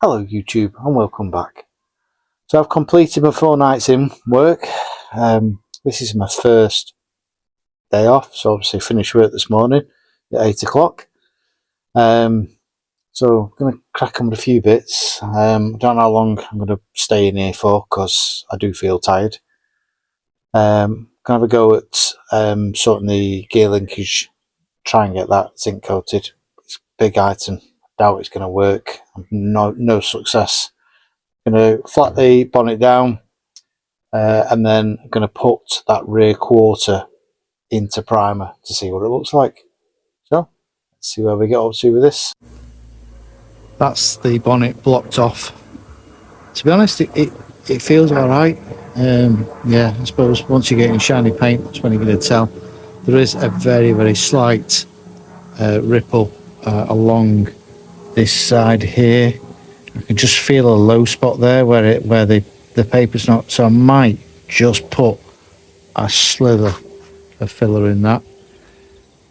Hello YouTube and welcome back. So I've completed my 4 nights in work. This is my first day off, so obviously finished work this morning at 8 o'clock. So I'm going to crack on with a few bits. I don't know how long I'm going to stay in here for because I do feel tired. Going to have a go at sorting the gear linkage, try and get that zinc coated. It's a big item, doubt it's going to work. No success. Going to flat the bonnet down and then I'm going to put that rear quarter into primer to see what it looks like. So let's see where we get up to with this. That's the bonnet blocked off. To be honest, it feels alright. Yeah, I suppose once you get in shiny paint, that's when you're going to tell. There is a very slight ripple along this side here. I can just feel a low spot there where the paper's not, so I might just put a slither of filler in that.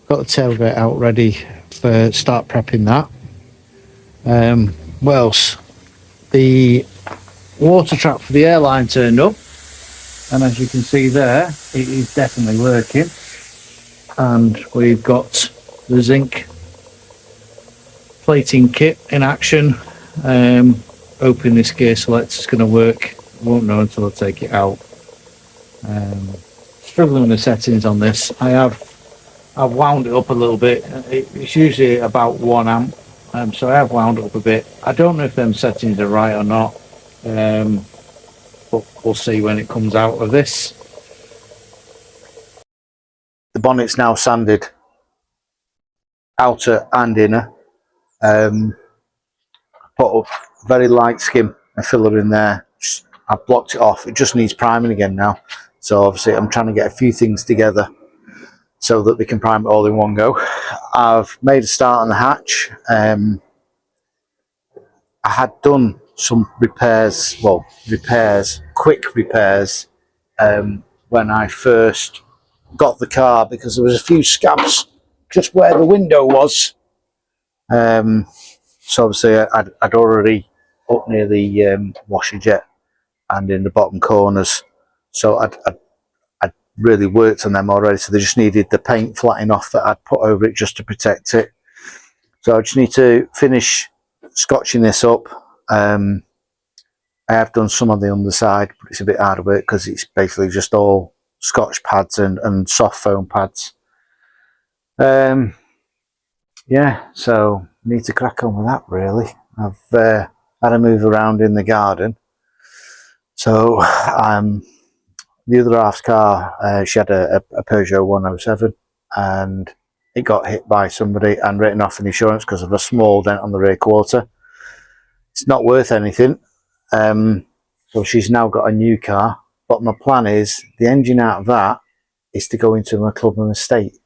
Got the tailgate out ready for start prepping that. What else? The water trap for the airline turned up, and as you can see there, it is definitely working. And we've got the zinc plating kit in action. Hoping this gear selector is going to work. Won't know until I take it out. Struggling with the settings on this. I've wound it up a little bit. It's usually about 1 amp, so I have wound it up a bit. I don't know if them settings are right or not, but we'll see when it comes out of this. The bonnet's now sanded, outer and inner. Put a very light skim and filler in there. I've blocked it off. It just needs priming again now. So obviously I'm trying to get a few things together so that we can prime it all in one go. I've made a start on the hatch. I had done some repairs, quick repairs, when I first got the car, because there was a few scabs just where the window was. So obviously I'd already up near the washer jet and in the bottom corners, so I'd really worked on them already, so they just needed the paint flattening off that I'd put over it just to protect it. So I just need to finish scotching this up. I have done some on the underside, but it's a bit hard work because it's basically just all scotch pads and soft foam pads. Yeah, so need to crack on with that really. I've had a move around in the garden. So the other half's car, she had a Peugeot 107 and it got hit by somebody and written off in insurance because of a small dent on the rear quarter. It's not worth anything. So she's now got a new car, but my plan is the engine out of that is to go into my Clubman estate.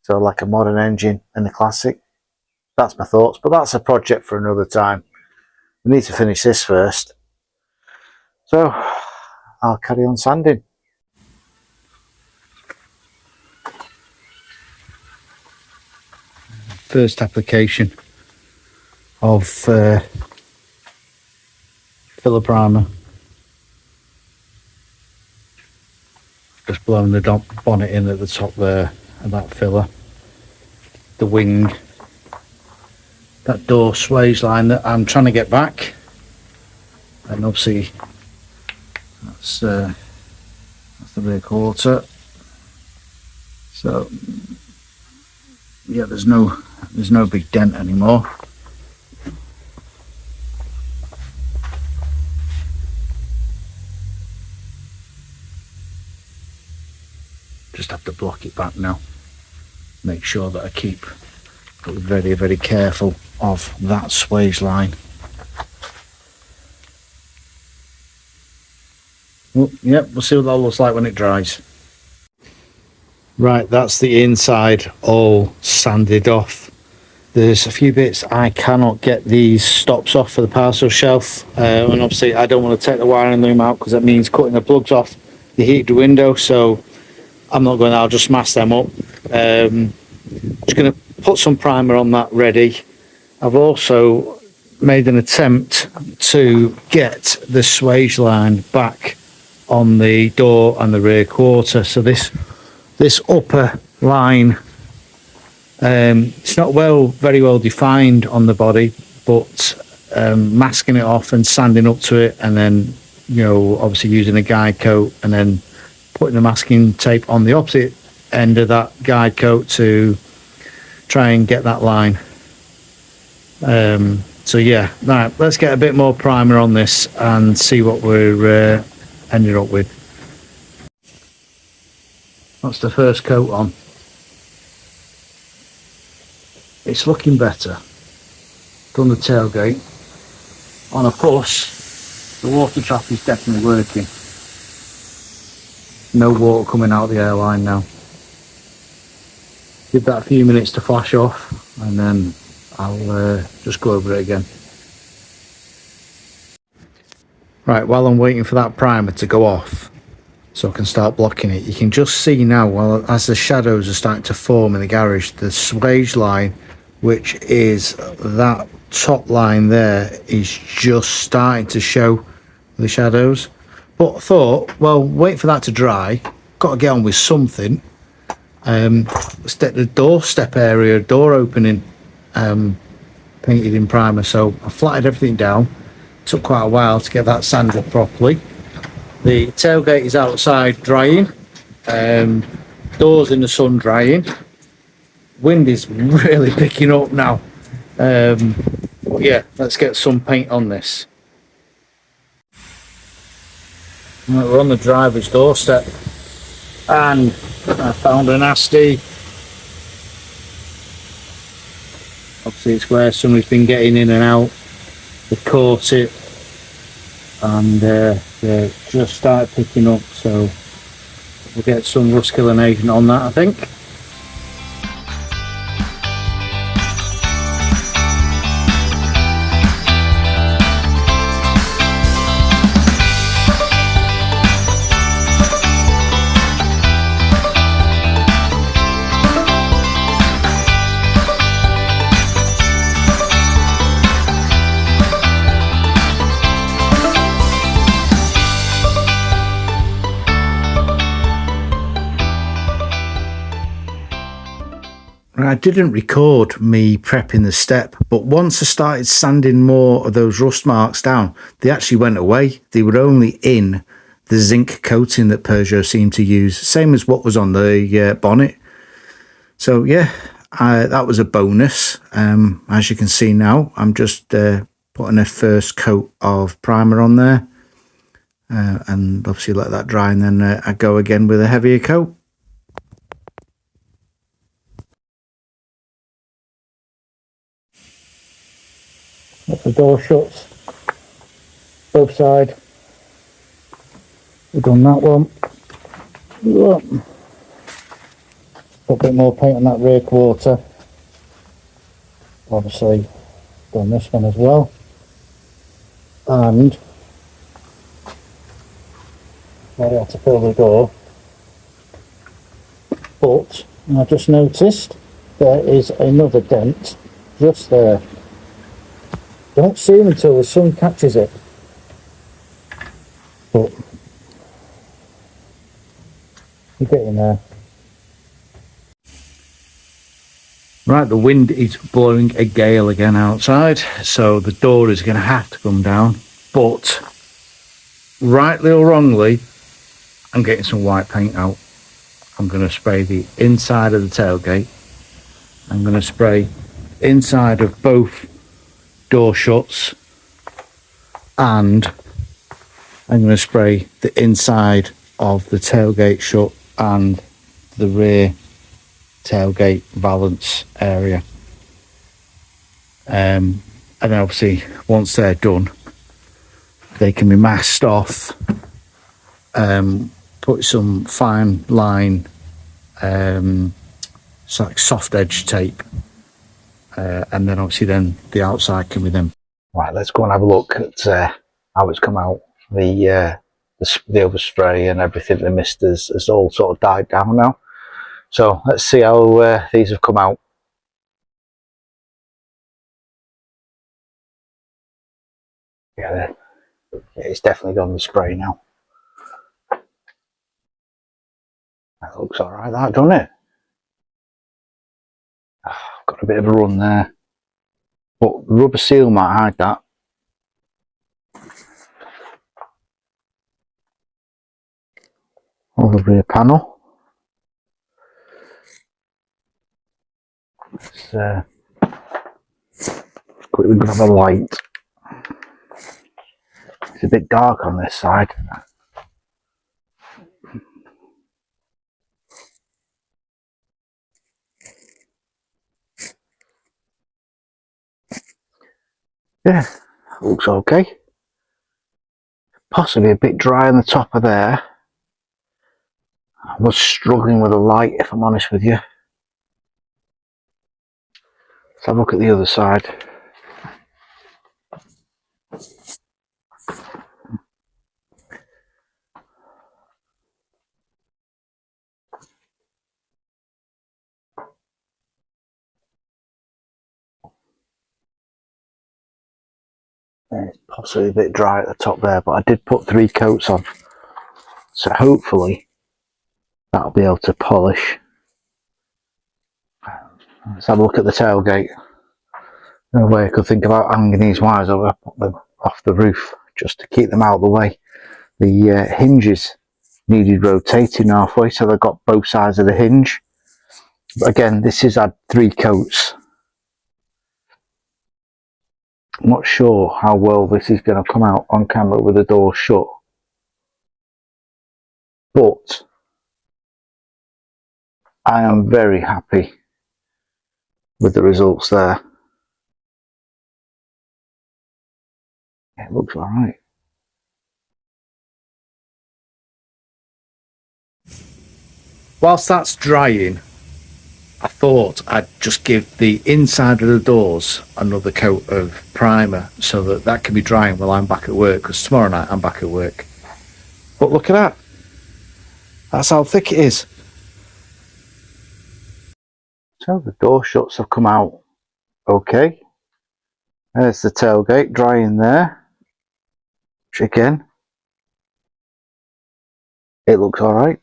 So like a modern engine and a classic. That's my thoughts, but that's a project for another time. We need to finish this first. So I'll carry on sanding. First application of filler primer. Just blowing the bonnet in at the top there of that filler. The wing. That door sways line that I'm trying to get back. And obviously that's the rear quarter. So yeah, there's no big dent anymore. Just have to block it back now. Make sure that I keep very careful of that swage line. Well, yep, we'll see what that looks like when it dries. Right, that's the inside all sanded off. There's a few bits I cannot get these stops off for the parcel shelf, and obviously I don't want to take the wiring loom out because that means cutting the plugs off the heated window, so I'm not going to, I'll just mask them up. Just going to put some primer on that ready. I've also made an attempt to get the swage line back on the door and the rear quarter. So this upper line, it's not very well defined on the body, but masking it off and sanding up to it, and then, you know, obviously using a guide coat and then putting the masking tape on the opposite end of that guide coat to try and get that line. So yeah, right, let's get a bit more primer on this and see what we're ended up with. That's the first coat on. It's looking better. Done the tailgate. On a push, the water trap is definitely working. No water coming out of the airline now. Give that a few minutes to flash off, and then I'll just go over it again. Right, while I'm waiting for that primer to go off so I can start blocking it, you can just see now, well, as the shadows are starting to form in the garage, the swage line, which is that top line there, is just starting to show the shadows. But I thought, well, wait for that to dry, got to get on with something. Let's get the doorstep area, door opening, painted in primer. So I flattened everything down. Took quite a while to get that sanded properly. The tailgate is outside drying, doors in the sun drying. Wind is really picking up now. But yeah, let's get some paint on this. Right, we're on the driver's doorstep, and I found a nasty. Obviously it's where somebody's been getting in and out. They caught it, and they just started picking up, so we'll get some rust killing agent on that, I think. I didn't record me prepping the step, but once I started sanding more of those rust marks down, they actually went away. They were only in the zinc coating that Peugeot seemed to use, same as what was on the bonnet. So yeah, that was a bonus. As you can see now, I'm just putting a first coat of primer on there, and obviously let that dry, and then I go again with a heavier coat. Let the door shuts, both sides. We've done that one. Put a bit more paint on that rear quarter. Obviously done this one as well. And I had to fill the door. But I just noticed there is another dent just there. Don't see them until the sun catches it. But you're getting there. Right, the wind is blowing a gale again outside, so the door is going to have to come down. But rightly or wrongly, I'm getting some white paint out. I'm going to spray the inside of the tailgate. I'm going to spray inside of both door shuts, and I'm going to spray the inside of the tailgate shut and the rear tailgate valance area. And then obviously once they're done, they can be masked off, put some fine line so like soft edge tape, and then obviously then the outside can be them. Right, let's go and have a look at how it's come out. The overspray and everything, the mist has all sort of died down now. So let's see how these have come out. Yeah, it's definitely gone the spray now. That looks alright, that, doesn't it? Got a bit of a run there. But the rubber seal might hide that. On the rear panel. Let's quickly grab a light. It's a bit dark on this side. Yeah, looks okay. Possibly a bit dry on the top of there. I was struggling with the light, if I'm honest with you. Let's have a look at the other side. It's possibly a bit dry at the top there, but I did put 3 coats on. So hopefully that'll be able to polish. Let's have a look at the tailgate. No way I could think about hanging these wires over off the roof just to keep them out of the way. The hinges needed rotating halfway, so they've got both sides of the hinge. But again, this has had 3 coats. I'm not sure how well this is going to come out on camera with the door shut, but I am very happy with the results there. It looks alright. Whilst that's drying, I thought I'd just give the inside of the doors another coat of primer so that that can be drying while I'm back at work, because tomorrow night I'm back at work. But look at that. That's how thick it is. So the door shuts have come out okay. There's the tailgate drying there. Which again, it looks alright.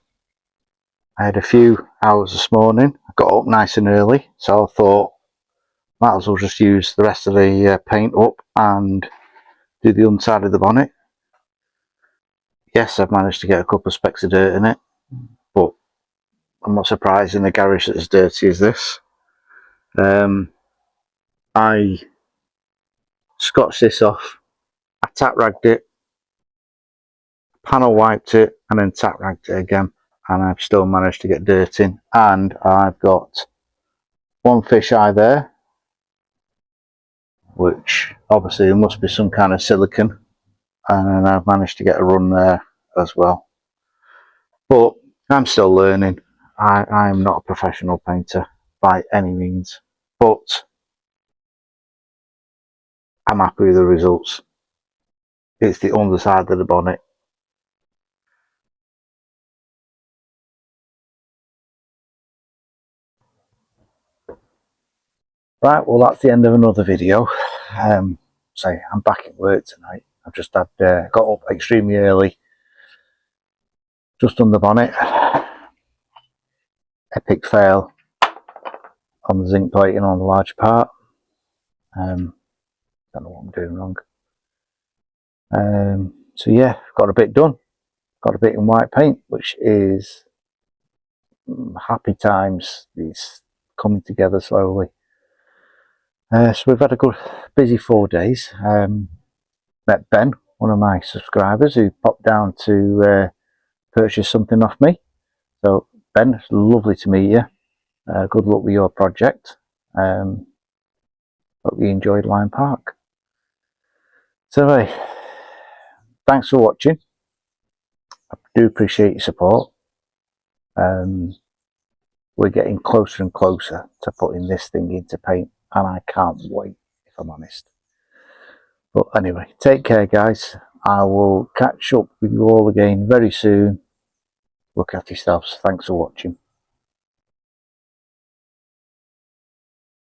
I had a few hours this morning. I got up nice and early, so I thought might as well just use the rest of the paint up and do the underside of the bonnet. Yes, I've managed to get a couple of specks of dirt in it, but I'm not surprised in a garage that's as dirty as this. I scotched this off, I tack ragged it, panel wiped it, and then tack ragged it again, and I've still managed to get dirt in. And I've got one fisheye there, which obviously there must be some kind of silicone, and then I've managed to get a run there as well. But I'm still learning. I'm not a professional painter by any means, but I'm happy with the results. It's the underside of the bonnet. Right, well that's the end of another video. Say I'm back at work tonight. I've just had got up extremely early, just done the bonnet. Epic fail on the zinc plating on the large part. Don't know what I'm doing wrong. So yeah, got a bit done. Got a bit in white paint, which is happy times. It's coming together slowly. So we've had a good busy 4 days. Met Ben, one of my subscribers, who popped down to purchase something off me. So Ben, it's lovely to meet you. Good luck with your project. Hope you enjoyed Lime Park. So anyway, thanks for watching. I do appreciate your support. We're getting closer and closer to putting this thing into paint, and I can't wait, if I'm honest. But anyway, take care guys. I will catch up with you all again very soon. Look after yourselves. Thanks for watching.